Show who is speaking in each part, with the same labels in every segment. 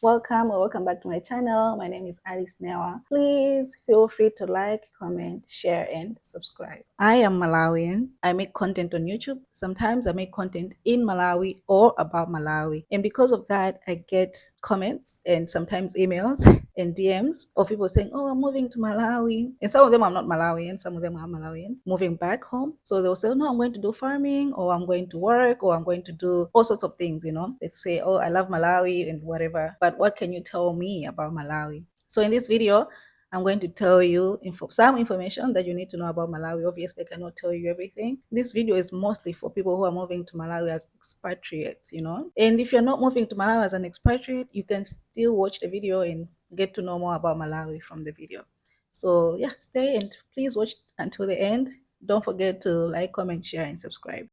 Speaker 1: Welcome or welcome back to my channel. My name is Alice Newa. Please feel free to like, comment, share, and subscribe. I am Malawian. I make content on YouTube. Sometimes I make content in Malawi or about Malawi. And because of that, I get comments and sometimes emails and DMs of people saying, "Oh, I'm moving to Malawi." And some of them are not Malawian, some of them are Malawian, moving back home. So they'll say, "Oh, no, I'm going to do farming, or I'm going to work, or I'm going to do all sorts of things, you know." They say, "Oh, I love Malawi and whatever, but what can you tell me about Malawi?" So in this video, I'm going to tell you some information that you need to know about Malawi. Obviously, I cannot tell you everything. This video is mostly for people who are moving to Malawi as expatriates, you know. And if you're not moving to Malawi as an expatriate, you can still watch the video and get to know more about Malawi from the video. So yeah, stay and please watch until the end. Don't forget to like, comment, share, and subscribe.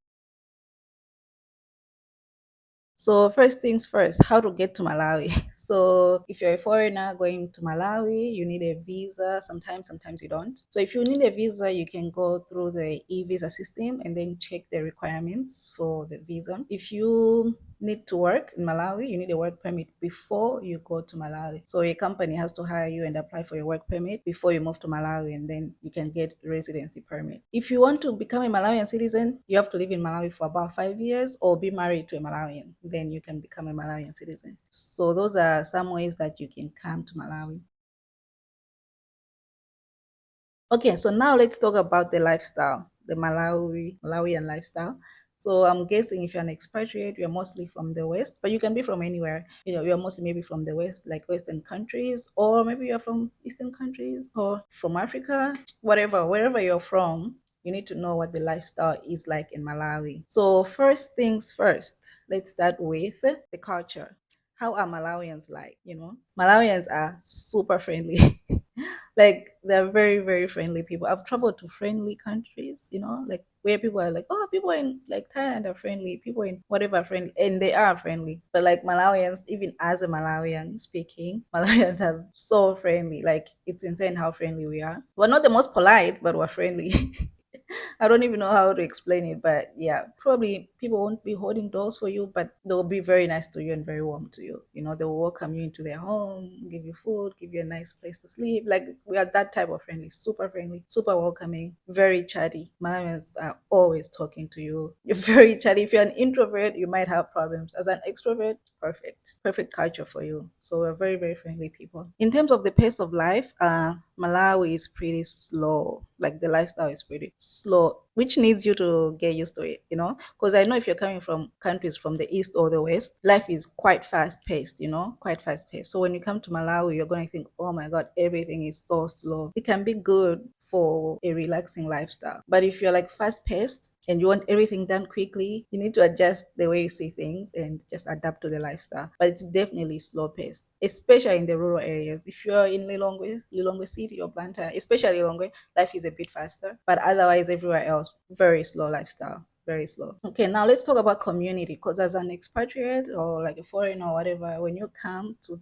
Speaker 1: So first things first, how to get to Malawi. So if you're a foreigner going to Malawi, you need a visa. Sometimes you don't. So if you need a visa, you can go through the e-visa system and then check the requirements for the visa. If you need to work in Malawi, you need a work permit before you go to Malawi. So a company has to hire you and apply for your work permit before you move to Malawi, and then you can get residency permit. If you want to become a Malawian citizen, you have to live in Malawi for about 5 years or be married to a Malawian. Then you can become a Malawian citizen. So those are some ways that you can come to Malawi. Okay, so now let's talk about the lifestyle, the Malawian lifestyle. So I'm guessing if you're an expatriate, you're mostly from the West, but you can be from anywhere. You know, you're mostly maybe from the West, like Western countries, or maybe you're from Eastern countries or from Africa, whatever, wherever you're from, you need to know what the lifestyle is like in Malawi. So first things first, let's start with the culture. How are Malawians like? You know, Malawians are super friendly. Like they're very, very friendly people. I've traveled to friendly countries, you know, like where people are like, oh, people in like Thailand are friendly, people in whatever are friendly, and they are friendly. But like Malawians, even as a Malawian speaking, Malawians are so friendly. Like it's insane how friendly we are. We're not the most polite, but we're friendly. I don't even know how to explain it, but yeah, probably people won't be holding doors for you, but they'll be very nice to you and very warm to you. You know, they'll welcome you into their home, give you food, give you a nice place to sleep. Like we are that type of friendly, super welcoming, very chatty. Malawians are always talking to you. You're very chatty. If you're an introvert, you might have problems. As an extrovert, perfect culture for you. So we're very, very friendly people. In terms of the pace of life, Malawi is pretty slow. Like the lifestyle is pretty slow, which needs you to get used to it, you know? Because I know if you're coming from countries from the east or the west, life is quite fast paced, you know, quite fast paced. So when you come to Malawi, you're going to think, oh my God, everything is so slow. It can be good for a relaxing lifestyle. But if you're like fast paced, and you want everything done quickly, you need to adjust the way you see things and just adapt to the lifestyle. But it's definitely slow paced, especially in the rural areas. If you're in Lilongwe City or Blantyre, especially Lilongwe, life is a bit faster. But otherwise, everywhere else, very slow lifestyle. Very slow. Okay, now let's talk about community. Because as an expatriate or like a foreigner or whatever, when you come to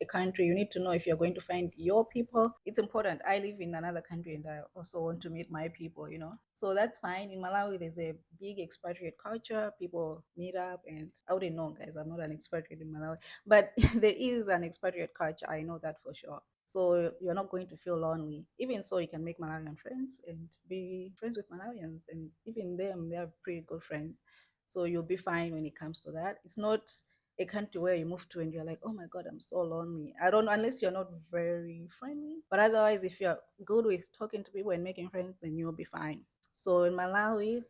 Speaker 1: a country, you need to know if you're going to find your people. It's important. I live in another country and I also want to meet my people, you know. So that's fine. In Malawi, there's a big expatriate culture. People meet up, and I wouldn't know, guys. I'm not an expatriate in Malawi, but there is an expatriate culture. I know that for sure. So you're not going to feel lonely. Even so, you can make Malawian friends and be friends with Malawians, and even them, they are pretty good friends. So you'll be fine when it comes to that. It's not a country where you move to and you're like, oh my God, I'm so lonely. I don't know, unless you're not very friendly. But otherwise, if you're good with talking to people and making friends, then you'll be fine. So in Malawi,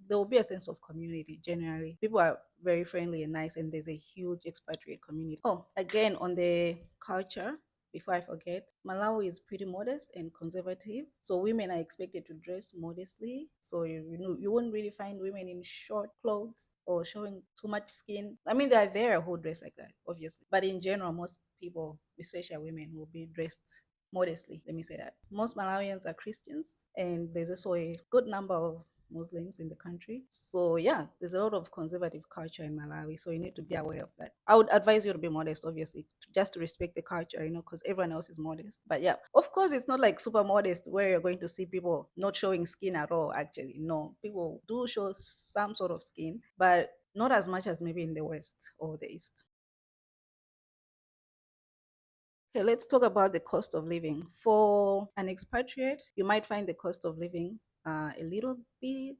Speaker 1: there will be a sense of community generally. People are very friendly and nice, and there's a huge expatriate community. Oh, again, on the culture, before I forget, Malawi is pretty modest and conservative. So women are expected to dress modestly. So you know you won't really find women in short clothes or showing too much skin. I mean, there are there who dress like that, obviously. But in general, most people, especially women, will be dressed modestly. Let me say that. Most Malawians are Christians, and there's also a good number of Muslims in the country. So yeah, there's a lot of conservative culture in Malawi. So you need to be aware of that. I would advise you to be modest, obviously, just to respect the culture, you know, because everyone else is modest. But yeah, of course, it's not like super modest where you're going to see people not showing skin at all. Actually, no, people do show some sort of skin, but not as much as maybe in the West or the East. Okay, let's talk about the cost of living. For an expatriate, you might find the cost of living a little bit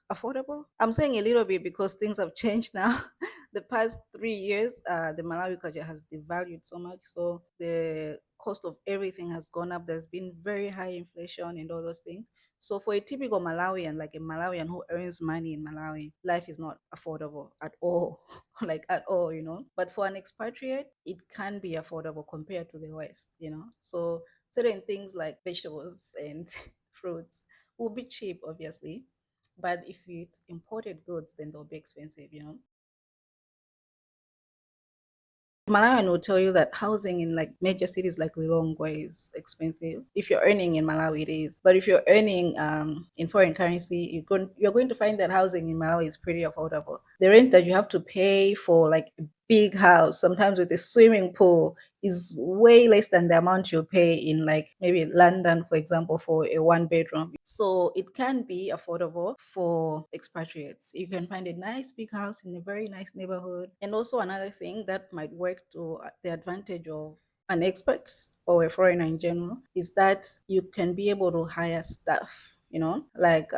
Speaker 1: affordable. I'm saying a little bit because things have changed now. The past 3 years, the Malawi culture has devalued so much. So the cost of everything has gone up. There's been very high inflation and all those things. So for a typical Malawian, like a Malawian who earns money in Malawi, life is not affordable at all, like at all, But for an expatriate, it can be affordable compared to the West, So certain things like vegetables and fruits will be cheap, obviously. But if it's imported goods, then they'll be expensive. Malawian will tell you that housing in like major cities like Lilongwe is expensive. If you're earning in Malawi, it is. But if you're earning in foreign currency, you're going to find that housing in Malawi is pretty affordable. The rent that you have to pay for like a big house, sometimes with a swimming pool, is way less than the amount you pay in like maybe London, for example, for a one bedroom. So it can be affordable for expatriates. You can find a nice big house in a very nice neighborhood. And also another thing that might work to the advantage of an expert or a foreigner in general is that you can be able to hire staff, like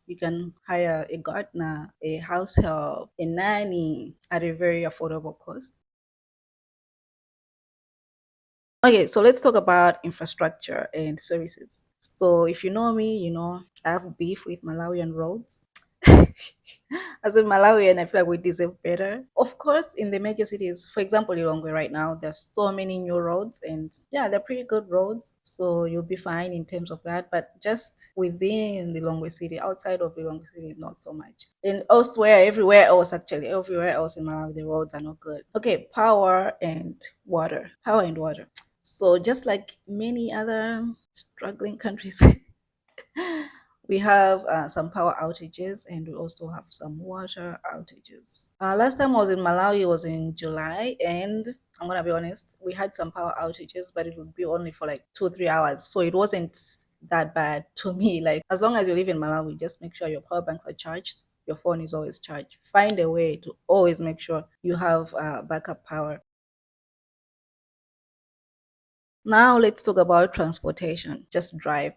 Speaker 1: you can hire a gardener, a house help, a nanny at a very affordable cost. Okay, so let's talk about infrastructure and services. So if you know me, I have beef with Malawian roads. As a Malawian, I feel like we deserve better. Of course, in the major cities, for example, Lilongwe right now, there's so many new roads, and yeah, they're pretty good roads. So you'll be fine in terms of that. But just within Lilongwe city, outside of Lilongwe city, not so much. And elsewhere, everywhere else in Malawi, the roads are not good. Okay, power and water. Power and water. So just like many other struggling countries, we have some power outages and we also have some water outages. Last time I was in Malawi, it was in July, and I'm gonna be honest, we had some power outages, but it would be only for like 2 or 3 hours. So it wasn't that bad to me. Like, as long as you live in Malawi, just make sure your power banks are charged. Your phone is always charged. Find a way to always make sure you have backup power. Now let's talk about transportation. Just drive.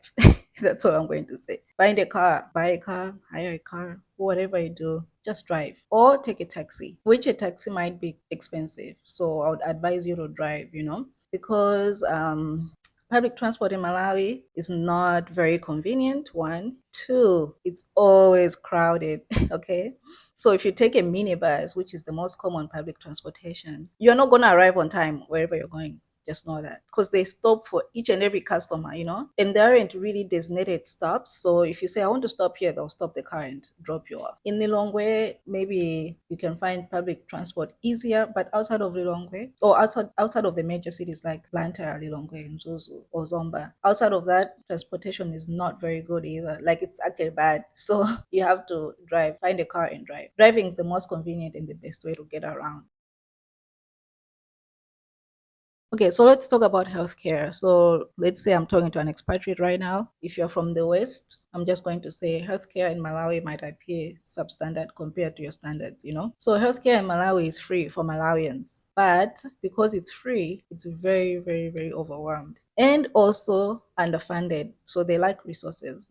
Speaker 1: That's all I'm going to say. Find a car, buy a car, hire a car, whatever you do, just drive or take a taxi, which a taxi might be expensive. So I would advise you to drive, because public transport in Malawi is not very convenient. One, two, it's always crowded. Okay. So if you take a minibus, which is the most common public transportation, you're not going to arrive on time wherever you're going. Just know that because they stop for each and every customer, and there aren't really designated stops. So if you say, I want to stop here, they'll stop the car and drop you off. In Lilongwe, maybe you can find public transport easier, but outside of Lilongwe or outside of the major cities like Blantyre, Lilongwe, Mzuzu, or Zomba, outside of that, transportation is not very good either. Like, it's actually bad. So you have to drive, find a car and drive. Driving is the most convenient and the best way to get around. Okay, so let's talk about healthcare. So let's say I'm talking to an expatriate right now. If you're from the West, I'm just going to say healthcare in Malawi might appear substandard compared to your standards. So healthcare in Malawi is free for Malawians, but because it's free, it's very, very, very overwhelmed and also underfunded. So they lack resources.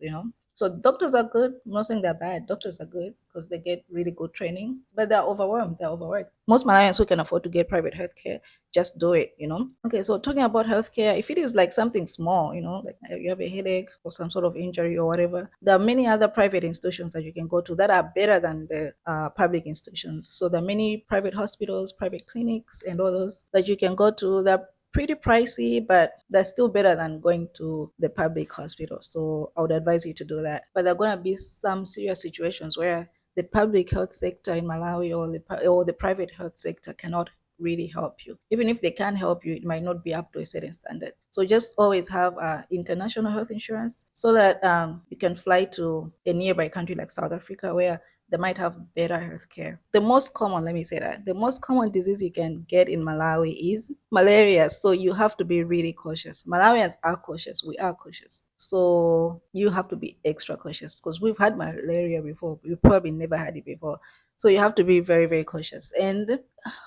Speaker 1: So doctors are good. I'm not saying they're bad. Doctors are good because they get really good training, but they're overwhelmed. They're overworked. Most Malawians who can afford to get private healthcare just do it. Okay, so talking about healthcare, if it is like something small, like you have a headache or some sort of injury or whatever, there are many other private institutions that you can go to that are better than the public institutions. So there are many private hospitals, private clinics, and all those that you can go to. They're pretty pricey, but they're still better than going to the public hospital. So I would advise you to do that. But there are going to be some serious situations where the public health sector in Malawi or the private health sector cannot really help you. Even if they can help you, it might not be up to a certain standard. So just always have international health insurance so that you can fly to a nearby country like South Africa where they might have better healthcare. The most common, let me say that, the most common disease you can get in Malawi is malaria. So you have to be really cautious. Malawians are cautious. We are cautious. So you have to be extra cautious because we've had malaria before. You probably never had it before. So you have to be very, very cautious. And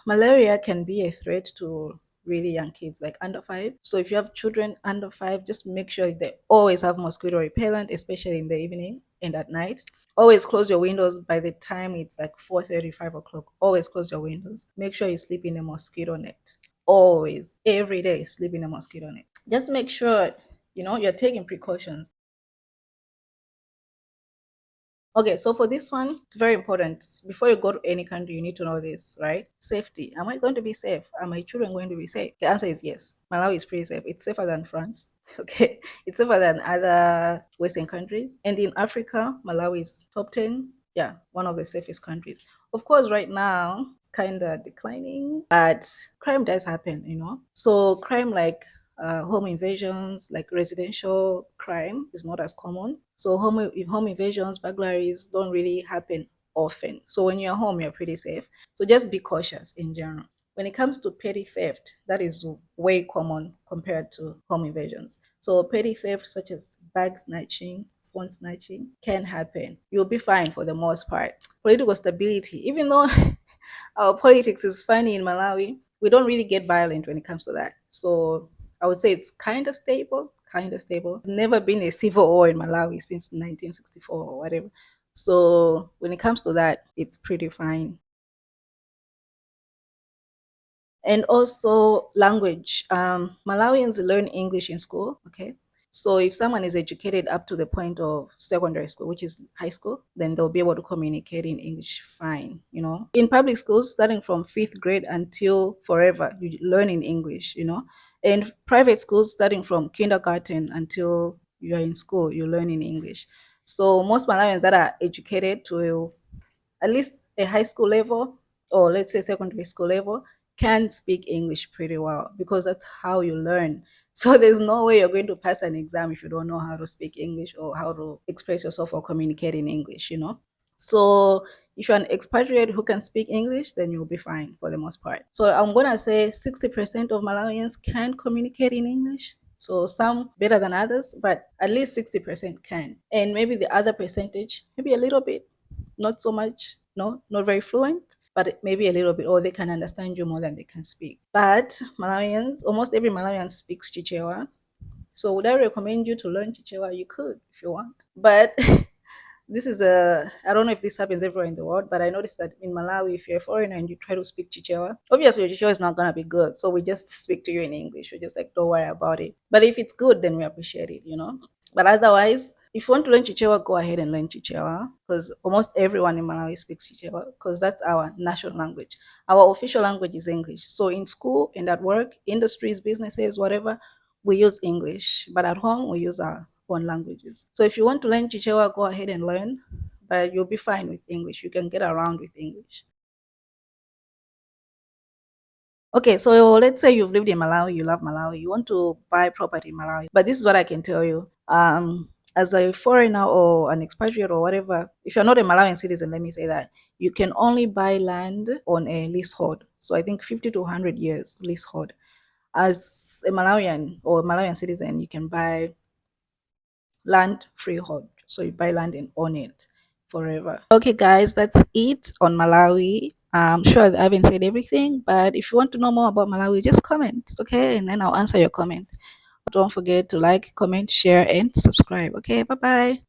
Speaker 1: malaria can be a threat to really young kids, like under 5. So if you have children under 5, just make sure they always have mosquito repellent, especially in the evening and at night. Always close your windows by the time it's like 4:30, 5 o'clock. Always close your windows. Make sure you sleep in a mosquito net. Always, every day, sleep in a mosquito net. Just make sure you're taking precautions. Okay, so for this one, it's very important. Before you go to any country, you need to know this, right? Safety. Am I going to be safe? Are my children going to be safe? The answer is yes. Malawi is pretty safe. It's safer than France. Okay, it's safer than other Western countries. And in Africa, Malawi is top 10. Yeah, one of the safest countries. Of course, right now, kind of declining, but crime does happen. So, crime like home invasions, like residential crime, is not as common. So home invasions, burglaries don't really happen often. So when you're home, you're pretty safe. So just be cautious in general. When it comes to petty theft, that is way common compared to home invasions. So petty theft, such as bag snatching, phone snatching, can happen. You'll be fine for the most part. Political stability, even though our politics is funny in Malawi, we don't really get violent when it comes to that. So I would say it's kind of stable, kind of stable. There's never been a civil war in Malawi since 1964 or whatever. So when it comes to that, it's pretty fine. And also language. Malawians learn English in school. Okay. So if someone is educated up to the point of secondary school, which is high school, then they'll be able to communicate in English fine. In public schools, starting from fifth grade until forever, you learn in English. And private schools, starting from kindergarten until you're in school, you learn in English. So most Malawians that are educated to at least a high school level, or let's say secondary school level, can speak English pretty well, because that's how you learn. So there's no way you're going to pass an exam if you don't know how to speak English or how to express yourself or communicate in English. So if you're an expatriate who can speak English, then you'll be fine for the most part. So I'm gonna say 60% of Malawians can communicate in English. So some better than others, but at least 60% can. And maybe the other percentage, maybe a little bit, not so much, no, not very fluent, but maybe a little bit, or they can understand you more than they can speak. But Malawians, almost every Malawian speaks Chichewa. So would I recommend you to learn Chichewa? You could if you want. But this is I don't know if this happens everywhere in the world, but I noticed that in Malawi, if you're a foreigner and you try to speak Chichewa, obviously your Chichewa is not gonna be good. So we just speak to you in English. We're just like, don't worry about it. But if it's good, then we appreciate it. But otherwise, if you want to learn Chichewa, go ahead and learn Chichewa, because almost everyone in Malawi speaks Chichewa, because that's our national language. Our official language is English. So in school and at work, industries, businesses, whatever, we use English. But at home, we use our own languages. So if you want to learn Chichewa, go ahead and learn, but you'll be fine with English. You can get around with English. Okay, so let's say you've lived in Malawi, you love Malawi, you want to buy property in Malawi. But this is what I can tell you. As a foreigner or an expatriate or whatever, if you're not a Malawian citizen, let me say that, you can only buy land on a leasehold. So I think 50 to 100 years leasehold. As a Malawian or Malawian citizen, you can buy land freehold. So you buy land and own it forever. Okay, guys, that's it on Malawi. I'm sure I haven't said everything, but if you want to know more about Malawi, just comment, okay? And then I'll answer your comment. Don't forget to like, comment, share, and subscribe. Okay, bye bye.